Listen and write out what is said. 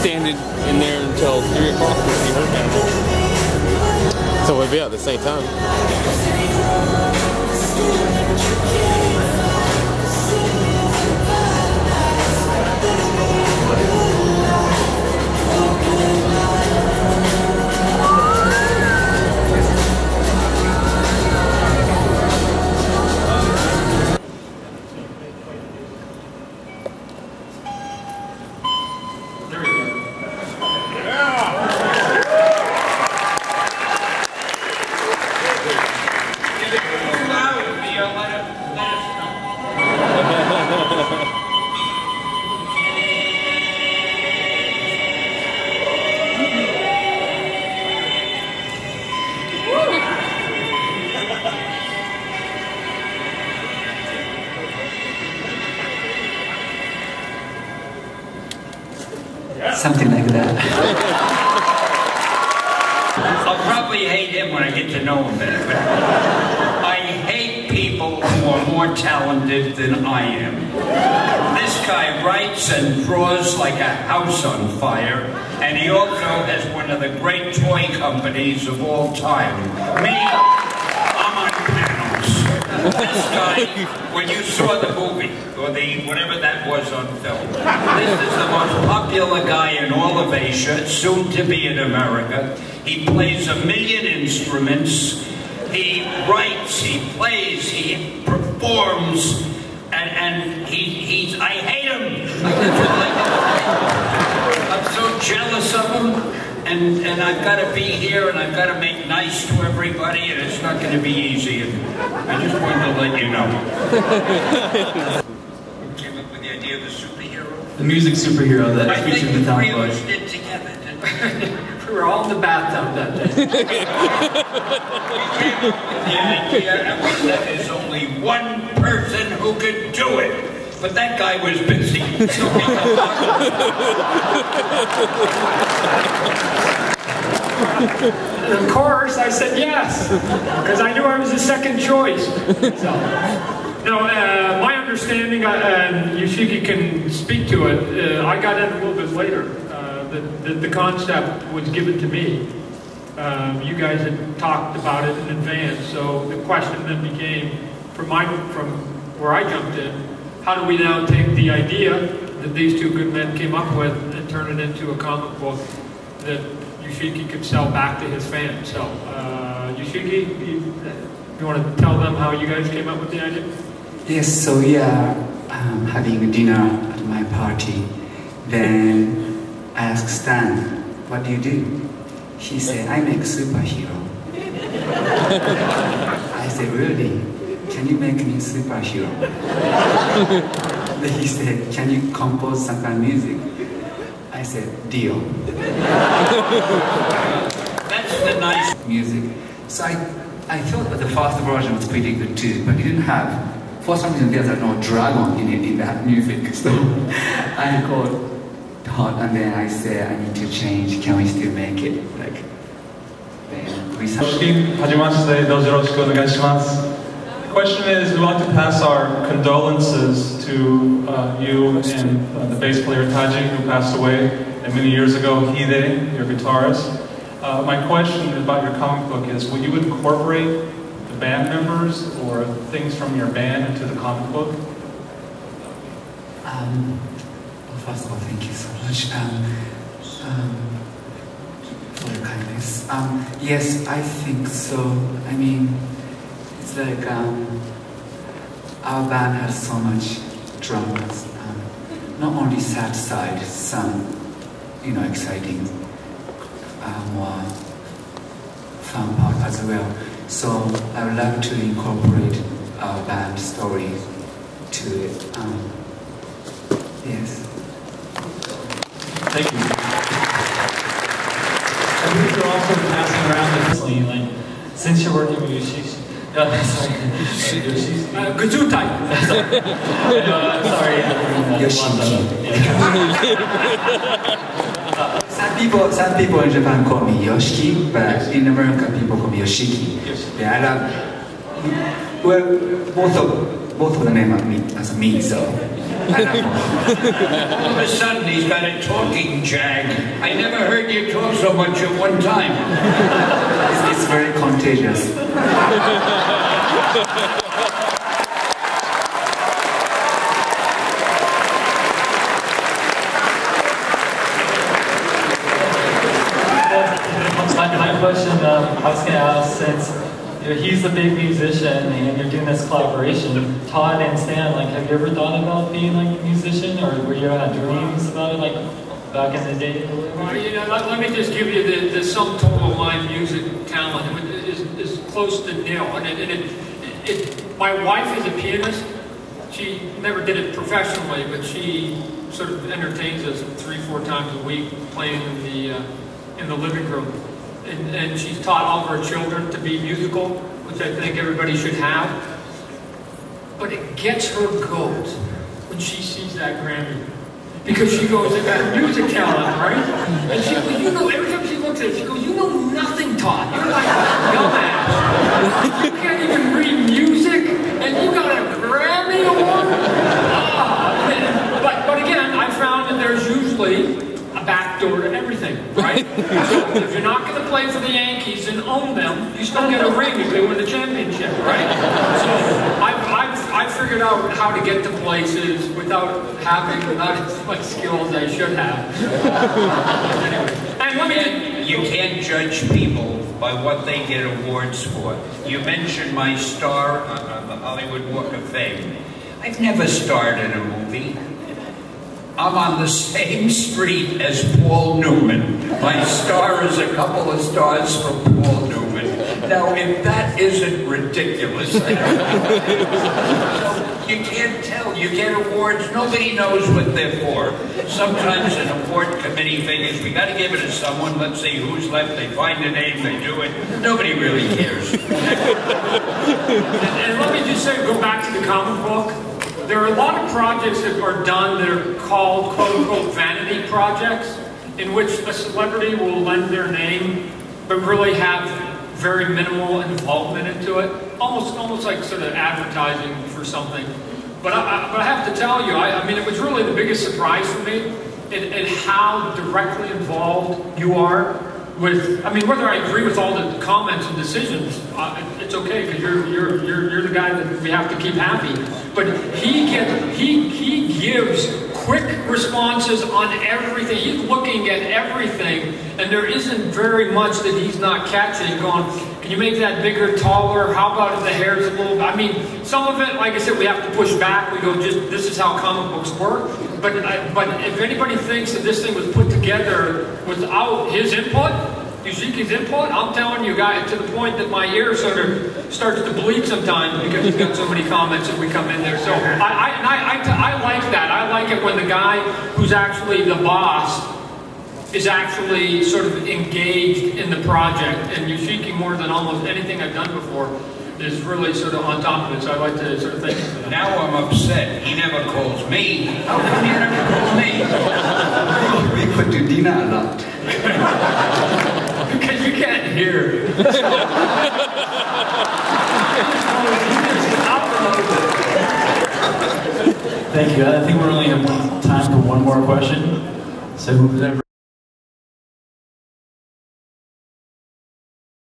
standing in there until 3 o'clock to see her animal. So we'll be out at the same time. Something like that. I'll probably hate him when I get to know him better, but I hate people who are more talented than I am. This guy writes and draws like a house on fire, and he also has one of the great toy companies of all time. Me, I'm on panels. This guy, when you saw the movie, or the whatever that was on film, this is the most popular guy in all of Asia, soon to be in America. He plays 1 million instruments. He writes, he plays, he performs, and he's I hate him. I'm so jealous of him. And I've got to be here, and I've got to make nice to everybody, and it's not going to be easy. And I just wanted to let you know. Came up with the idea of the superhero. The music superhero that featured in the I comic book. think the 3 of us did together, didn't we? We were all in the bathtub that day. We came up with the idea, and we said there's only one person who could do it. But that guy was busy. So we Of course, I said yes, because I knew I was the second choice. So, no, my understanding, and Yoshiki can speak to it, I got in a little bit later. The concept was given to me. You guys had talked about it in advance, so the question then became, from where I jumped in, how do we now take the idea that these two good men came up with and turn it into a comic book that Yoshiki could sell back to his fans? So, Yoshiki, you want to tell them how you guys came up with the idea? Yes, so we are having dinner at my party. Then I asked Stan, what do you do? He said, I make superhero. I said, really? Can you make me superhero? Then he said, can you compose some kind of music? I said, deal. That's the nice music. So I thought that the first version was pretty good too, but it didn't have, for some reason there's no dragon in that music. So I called Todd and then I said, I need to change, can we still make it? Like, then we Yoshiki, hajimashite, dojo yoroshiku onegaishimasu. The question is, we want to pass our condolences to you and the bass player Taji, who passed away many years ago, Hide, your guitarist. My question about your comic book is, will you incorporate the band members or things from your band into the comic book? Well, first of all, thank you so much for your kindness. Yes, I think so. I mean, it's like our band has so much dramas. Not only sad side, some, exciting, more fun part as well. So I would like to incorporate our band story to it. Yes. Thank you. I believe you're also passing around recently, like, since you're working with Yoshiki. Gesundheit. Sorry. Yoshiki. Some people in Japan call me Yoshiki, but in America people call me Yoshiki. Yes. Yeah, I love. Well, both both of the name are me, as me, so I don't know. All of a sudden, he's got a talking jag. I never heard you talk so much at one time. It's very contagious. My question, I was going to ask, since he's a big musician and you're doing this collaboration, Todd and Stan, like, have you ever thought about being like a musician, or were you had dreams about it, like back in the day? Well, you know, let me just give you the sum total of my music talent is close to nil. And my wife is a pianist. She never did it professionally, but she sort of entertains us 3-4 times a week playing in the living room. And she's taught all of her children to be musical, which I think everybody should have. But it gets her goat when she sees that Grammy. Because she goes, I got music talent, right? And she goes, you know, every time she looks at it, she goes, you know nothing, Todd. You're like a dumbass. You can't even read music, and you got a Grammy award? But again, I found that there's usually a back door to everything, right? So if you're not going to play for the Yankees and own them, you still get a ring if they win the championship, right? So I figured out how to get to places without as much skill as I should have. Anyway, and You can't judge people by what they get awards for. You mentioned my star on the Hollywood Walk of Fame. I've never starred in a movie. I'm on the same street as Paul Newman. My star is a couple of stars from Paul Newman. Now, if that isn't ridiculous, I don't know. So you can't tell. You get awards, nobody knows what they're for. Sometimes an award committee figures, we got to give it to someone, let's see who's left, they find a name, they do it. Nobody really cares. And let me just say, go back to the comic book. There are a lot of projects that are done that are called, quote-unquote, vanity projects, in which a celebrity will lend their name, but really have very minimal involvement into it. Almost like sort of advertising for something. But I have to tell you, I mean, it was really the biggest surprise for me in how directly involved you are with, I mean, whether I agree with all the comments and decisions, it's okay, because you're the guy that we have to keep happy. But he gives quick responses on everything. He's looking at everything, and there isn't very much that he's not catching. Going, can you make that bigger, taller? How about if the hair's a little? I mean, some of it, like I said, we have to push back. We go, just this is how comic books work. But if anybody thinks that this thing was put together without his input, Yoshiki's input, I'm telling you guys, to the point that my ear sort of starts to bleed sometimes because he's got so many comments that we come in there. So I like that. I like it when the guy who's actually the boss is actually sort of engaged in the project. And Yoshiki, more than almost anything I've done before, is really sort of on top of it. So I'd like to sort of thank you for that. Now I'm upset. He never calls me. How come he never calls me? We could do dinner a lot. Because you can't hear. Thank you. I think we only have time for one more question. So whoever